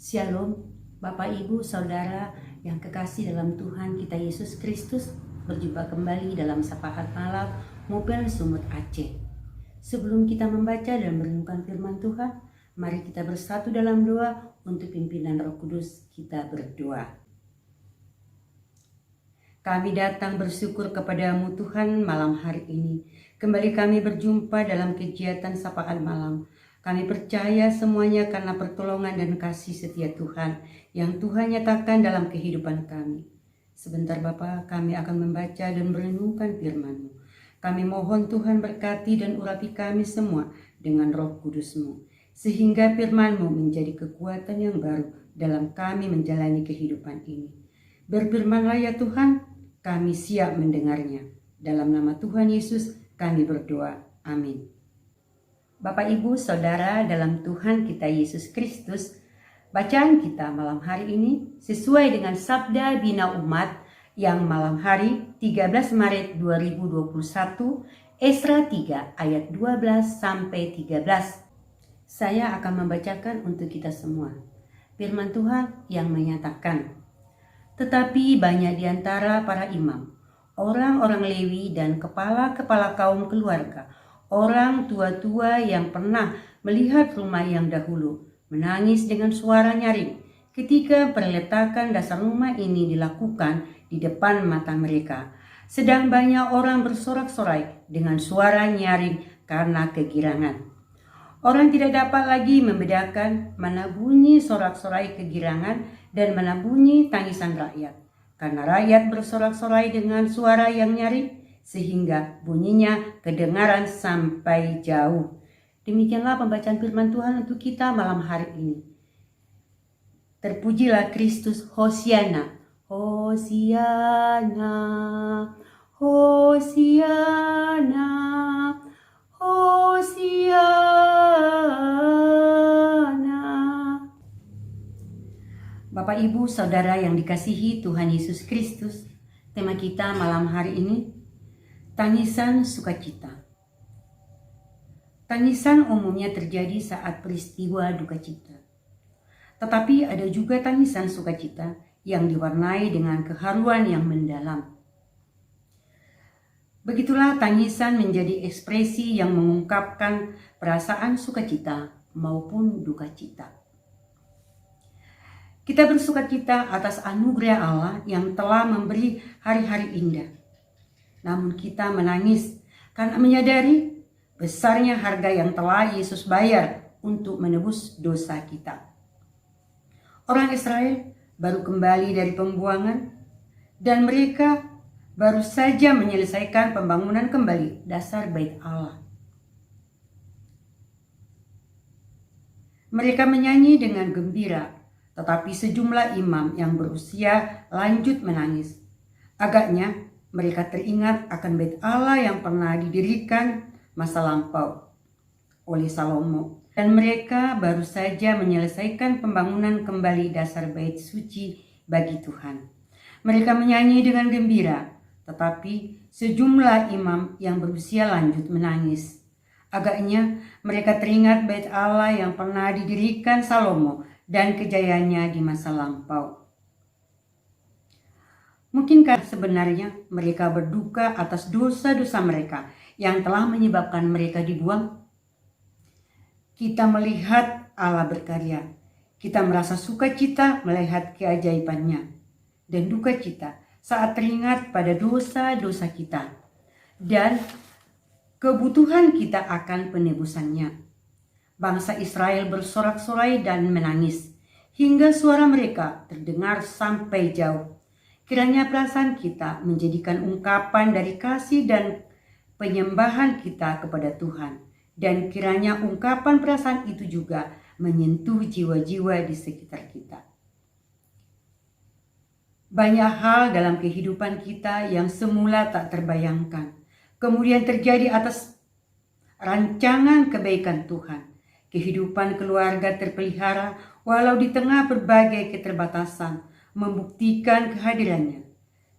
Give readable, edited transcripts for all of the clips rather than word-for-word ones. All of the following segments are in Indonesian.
Shalom, Bapak Ibu Saudara yang kekasih dalam Tuhan kita Yesus Kristus. Berjumpa kembali dalam Sapaan Malam Mobile Sumut Aceh. Sebelum kita membaca dan merenungkan firman Tuhan, mari kita bersatu dalam doa untuk pimpinan Roh Kudus. Kita berdoa. Kami datang bersyukur kepadamu Tuhan malam hari ini. Kembali kami berjumpa dalam kegiatan Sapaan Malam. Kami percaya semuanya karena pertolongan dan kasih setia Tuhan yang Tuhan nyatakan dalam kehidupan kami. Sebentar Bapa, kami akan membaca dan merenungkan firman-Mu. Kami mohon Tuhan berkati dan urapi kami semua dengan Roh Kudus-Mu, sehingga firman-Mu menjadi kekuatan yang baru dalam kami menjalani kehidupan ini. Berfirmanlah ya Tuhan, kami siap mendengarnya. Dalam nama Tuhan Yesus kami berdoa. Amin. Bapak Ibu Saudara dalam Tuhan kita Yesus Kristus, bacaan kita malam hari ini sesuai dengan Sabda Bina Umat yang malam hari 13 Maret 2021, Esra 3 ayat 12 sampai 13. Saya akan membacakan untuk kita semua. Firman Tuhan yang menyatakan, tetapi banyak di antara para imam, orang-orang Lewi dan kepala-kepala kaum keluarga, orang tua-tua yang pernah melihat rumah yang dahulu menangis dengan suara nyaring ketika perletakan dasar rumah ini dilakukan di depan mata mereka. Sedang banyak orang bersorak-sorai dengan suara nyaring karena kegirangan. Orang tidak dapat lagi membedakan mana bunyi sorak-sorai kegirangan dan mana bunyi tangisan rakyat. Karena rakyat bersorak-sorai dengan suara yang nyaring, sehingga bunyinya kedengaran sampai jauh. Demikianlah pembacaan firman Tuhan untuk kita malam hari ini. Terpujilah Kristus, Hosiana, Hosiana, Hosiana, Hosiana. Bapak Ibu Saudara yang dikasihi Tuhan Yesus Kristus, tema kita malam hari ini tangisan sukacita. Tangisan umumnya terjadi saat peristiwa duka cita. Tetapi ada juga tangisan sukacita yang diwarnai dengan keharuan yang mendalam. Begitulah tangisan menjadi ekspresi yang mengungkapkan perasaan sukacita maupun duka cita. Kita bersukacita atas anugerah Allah yang telah memberi hari-hari indah. Namun kita menangis karena menyadari besarnya harga yang telah Yesus bayar untuk menebus dosa kita. Orang Israel baru kembali dari pembuangan dan mereka baru saja menyelesaikan pembangunan kembali dasar bait Allah. Mereka menyanyi dengan gembira, tetapi sejumlah imam yang berusia lanjut menangis. Agaknya mereka teringat akan bait Allah yang pernah didirikan masa lampau oleh Salomo. Dan mereka baru saja menyelesaikan pembangunan kembali dasar bait suci bagi Tuhan. Mereka menyanyi dengan gembira, tetapi sejumlah imam yang berusia lanjut menangis. Agaknya mereka teringat bait Allah yang pernah didirikan Salomo dan kejayaannya di masa lampau. Mungkinkah sebenarnya mereka berduka atas dosa-dosa mereka yang telah menyebabkan mereka dibuang? Kita melihat Allah berkarya. Kita merasa sukacita melihat keajaibannya. Dan duka cita saat teringat pada dosa-dosa kita. Dan kebutuhan kita akan penebusannya. Bangsa Israel bersorak-sorai dan menangis. Hingga suara mereka terdengar sampai jauh. Kiranya perasaan kita menjadikan ungkapan dari kasih dan penyembahan kita kepada Tuhan. Dan kiranya ungkapan perasaan itu juga menyentuh jiwa-jiwa di sekitar kita. Banyak hal dalam kehidupan kita yang semula tak terbayangkan, kemudian terjadi atas rancangan kebaikan Tuhan. Kehidupan keluarga terpelihara walau di tengah berbagai keterbatasan, membuktikan kehadirannya.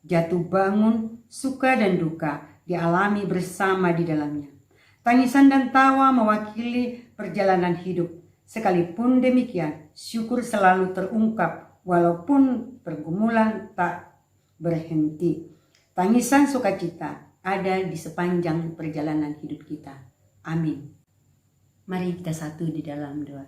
Jatuh bangun, suka dan duka dialami bersama di dalamnya. Tangisan dan tawa mewakili perjalanan hidup. Sekalipun demikian, syukur selalu terungkap walaupun pergumulan tak berhenti. Tangisan sukacita ada di sepanjang perjalanan hidup kita. Amin. Mari kita satu di dalam doa.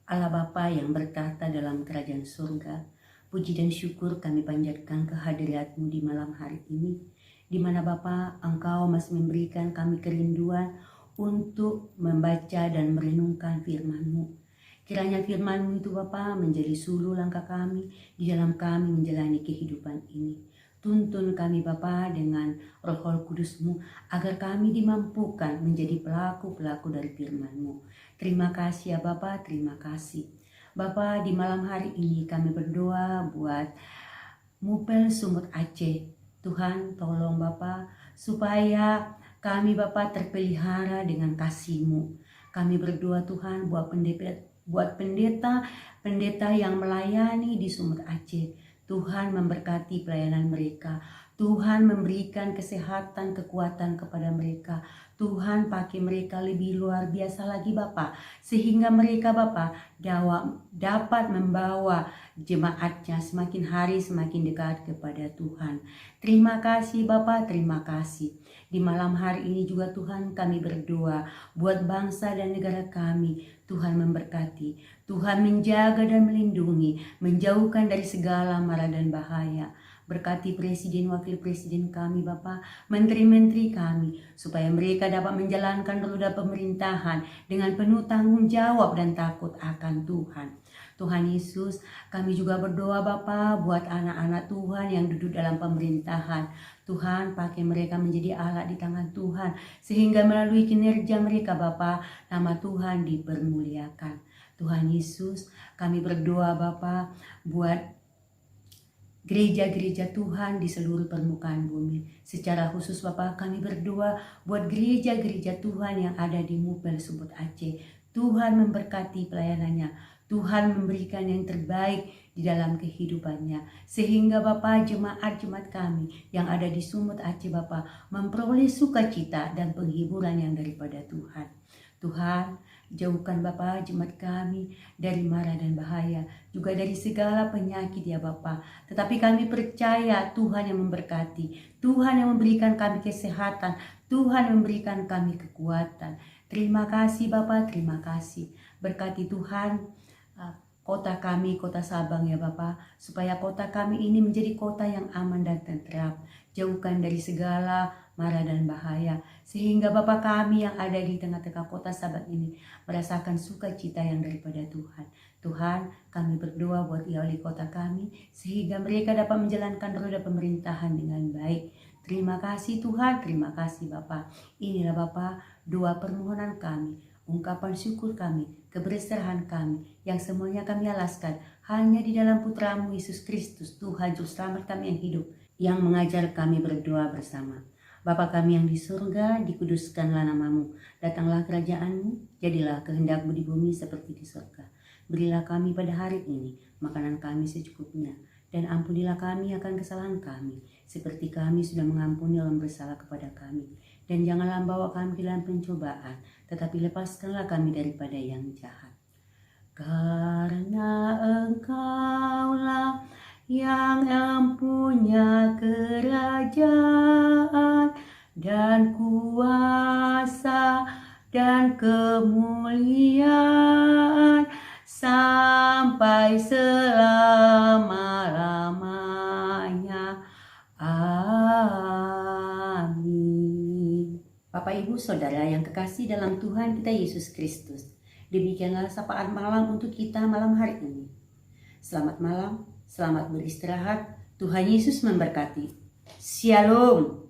Allah Bapa yang bertahta dalam kerajaan surga, puji dan syukur kami panjatkan kehadirat-Mu di malam hari ini, di mana Bapa Engkau masih memberikan kami kerinduan untuk membaca dan merenungkan firman-Mu. Kiranya firman-Mu itu Bapa menjadi suluh langkah kami di dalam kami menjalani kehidupan ini. Tuntun kami Bapa dengan Roh Kudus-Mu agar kami dimampukan menjadi pelaku-pelaku dari firman-Mu. Terima kasih ya Bapa, terima kasih. Bapa, di malam hari ini kami berdoa buat Mupel Sumut Aceh. Tuhan tolong Bapa supaya kami Bapa terpelihara dengan kasih-Mu. Kami berdoa Tuhan buat pendeta yang melayani di Sumut Aceh. Tuhan memberkati pelayanan mereka. Tuhan memberikan kesehatan, kekuatan kepada mereka. Tuhan pakai mereka lebih luar biasa lagi Bapa, sehingga mereka Bapa dapat membawa jemaatnya semakin hari semakin dekat kepada Tuhan. Terima kasih Bapa, terima kasih. Di malam hari ini juga Tuhan kami berdoa buat bangsa dan negara kami. Tuhan memberkati, Tuhan menjaga dan melindungi, menjauhkan dari segala mara dan bahaya. Berkati presiden, wakil presiden kami Bapa, menteri-menteri kami, supaya mereka dapat menjalankan roda pemerintahan dengan penuh tanggung jawab dan takut akan Tuhan. Tuhan Yesus, kami juga berdoa Bapa buat anak-anak Tuhan yang duduk dalam pemerintahan. Tuhan pakai mereka menjadi alat di tangan Tuhan, sehingga melalui kinerja mereka Bapa, nama Tuhan dipermuliakan. Tuhan Yesus, kami berdoa Bapa buat gereja-gereja Tuhan di seluruh permukaan bumi. Secara khusus Bapa kami berdoa buat gereja-gereja Tuhan yang ada di Mupel Sumut Aceh. Tuhan memberkati pelayanannya. Tuhan memberikan yang terbaik di dalam kehidupannya. Sehingga Bapa jemaat-jemaat kami yang ada di Sumut Aceh Bapa memperoleh sukacita dan penghiburan yang daripada Tuhan. Tuhan, jauhkan Bapa jemaat kami dari mara dan bahaya, juga dari segala penyakit ya Bapa. Tetapi kami percaya Tuhan yang memberkati, Tuhan yang memberikan kami kesehatan, Tuhan memberikan kami kekuatan. Terima kasih Bapa, terima kasih. Berkati Tuhan kota kami, kota Sabang ya Bapa, supaya kota kami ini menjadi kota yang aman dan tentram. Jauhkan dari segala mara dan bahaya, sehingga Bapa kami yang ada di tengah-tengah kota Sabang ini merasakan sukacita yang daripada Tuhan. Tuhan, kami berdoa buat wali kota kami, sehingga mereka dapat menjalankan roda pemerintahan dengan baik. Terima kasih Tuhan, terima kasih Bapa. Inilah Bapa doa permohonan kami, ungkapan syukur kami, keberserahan kami, yang semuanya kami alaskan hanya di dalam Putra-Mu Yesus Kristus, Tuhan Juru Selamat kami yang hidup, yang mengajar kami berdoa bersama. Bapa kami yang di surga, dikuduskanlah nama-Mu, datanglah kerajaan-Mu, jadilah kehendak-Mu di bumi seperti di surga. Berilah kami pada hari ini makanan kami secukupnya, dan ampunilah kami akan kesalahan kami, seperti kami sudah mengampuni orang bersalah kepada kami. Dan janganlah membawa kami ke dalam pencobaan, tetapi lepaskanlah kami daripada yang jahat. Karena Engkaulah yang mempunyai kerajaan dan kuasa dan kemuliaan sampai selama-lamanya. Amin. Bapak Ibu Saudara yang kekasih dalam Tuhan kita Yesus Kristus, demikianlah sapaan malam untuk kita malam hari ini. Selamat malam, selamat beristirahat. Tuhan Yesus memberkati. Shalom.